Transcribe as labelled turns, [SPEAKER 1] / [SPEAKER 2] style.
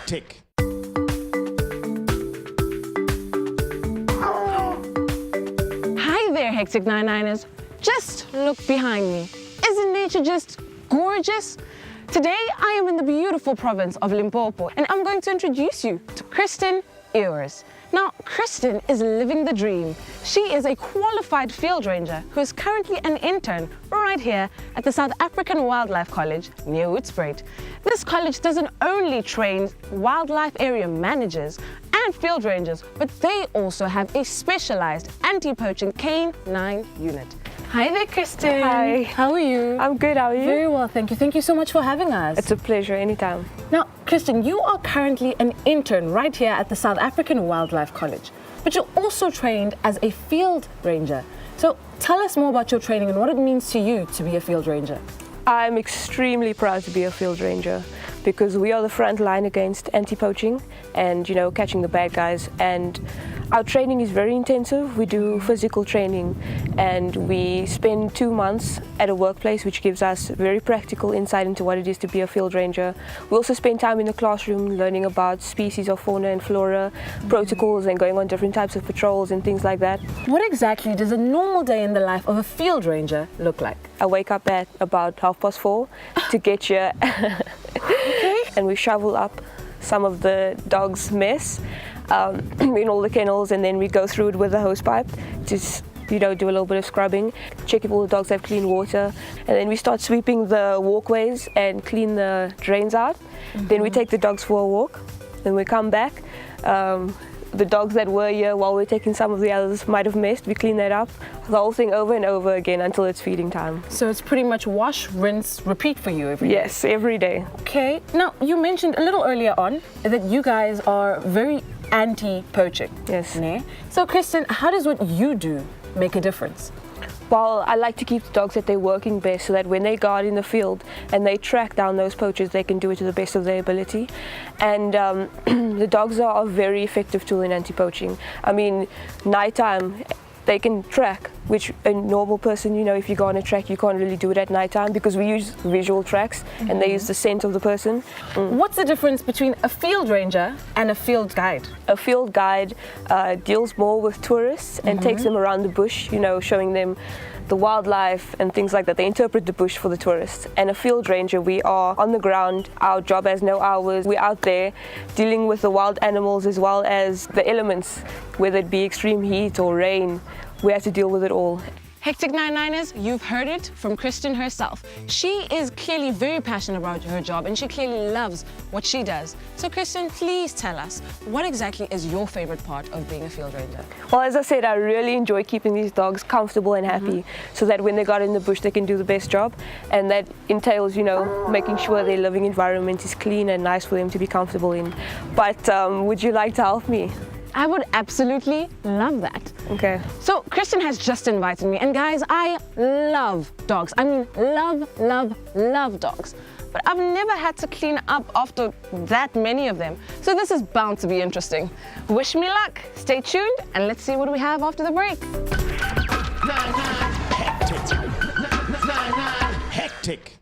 [SPEAKER 1] Hectic.
[SPEAKER 2] Hi there, Hectic 99ers. Just look behind me. Isn't nature just gorgeous? Today, I am in the beautiful province of Limpopo, and I'm going to introduce you to Kirsten. Now, Kirsten is living the dream. She is a qualified field ranger who is currently an intern right here at the South African Wildlife College near Hoedspruit. This college doesn't only train wildlife area managers and field rangers, but they also have a specialized anti-poaching canine unit. Hi there, Kirsten.
[SPEAKER 3] Hi.
[SPEAKER 2] How are you?
[SPEAKER 3] I'm good, how are you?
[SPEAKER 2] Very well, thank you. Thank you so much for having us.
[SPEAKER 3] It's a pleasure, anytime.
[SPEAKER 2] Now, Kirsten, you are currently an intern right here at the South African Wildlife College, but you're also trained as a field ranger. So tell us more about your training and what it means to you to be a field ranger.
[SPEAKER 3] I'm extremely proud to be a field ranger because we are the front line against anti-poaching and, catching the bad guys. And our training is very intensive. We do physical training and we spend 2 months at a workplace, which gives us very practical insight into what it is to be a field ranger. We also spend time in the classroom learning about species of fauna and flora, protocols, and going on different types of patrols and things like that.
[SPEAKER 2] What exactly does a normal day in the life of a field ranger look like?
[SPEAKER 3] I wake up at about 4:30 to get here and we shovel up some of the dogs' mess in all the kennels, and then we go through it with a hose pipe to do a little bit of scrubbing, check if all the dogs have clean water, and then we start sweeping the walkways and clean the drains out. Then we take the dogs for a walk, then we come back. The dogs that were here while we're taking some of the others might have missed. We clean that up, the whole thing over and over again until it's feeding time.
[SPEAKER 2] So it's pretty much wash, rinse, repeat for you every day?
[SPEAKER 3] Yes, every day.
[SPEAKER 2] Okay. Now, you mentioned a little earlier on that you guys are very anti-poaching.
[SPEAKER 3] Yes.
[SPEAKER 2] Ne? So, Kirsten, how does what you do make a difference?
[SPEAKER 3] Well, I like to keep the dogs at their working best so that when they go out in the field and they track down those poachers, they can do it to the best of their ability. And the dogs are a very effective tool in anti-poaching. I mean, nighttime, they can track, which a normal person, if you go on a track, you can't really do it at nighttime because we use visual tracks and they use the scent of the person.
[SPEAKER 2] What's the difference between a field ranger and a field guide?
[SPEAKER 3] A field guide deals more with tourists and takes them around the bush, showing them the wildlife and things like that. They interpret the bush for the tourists. And a field ranger, we are on the ground. Our job has no hours. We're out there dealing with the wild animals as well as the elements, whether it be extreme heat or rain. We have to deal with it all.
[SPEAKER 2] Hectic 99ers, you've heard it from Kirsten herself. She is clearly very passionate about her job and she clearly loves what she does. So Kirsten, please tell us, what exactly is your favorite part of being a field ranger?
[SPEAKER 3] Well, as I said, I really enjoy keeping these dogs comfortable and happy so that when they got in the bush, they can do the best job. And that entails, making sure their living environment is clean and nice for them to be comfortable in. But would you like to help me?
[SPEAKER 2] I would absolutely love that.
[SPEAKER 3] Okay.
[SPEAKER 2] So Kirsten has just invited me, and guys, I love dogs. I mean, love dogs. But I've never had to clean up after that many of them. So this is bound to be interesting. Wish me luck. Stay tuned, and let's see what we have after the break.
[SPEAKER 1] Hectic.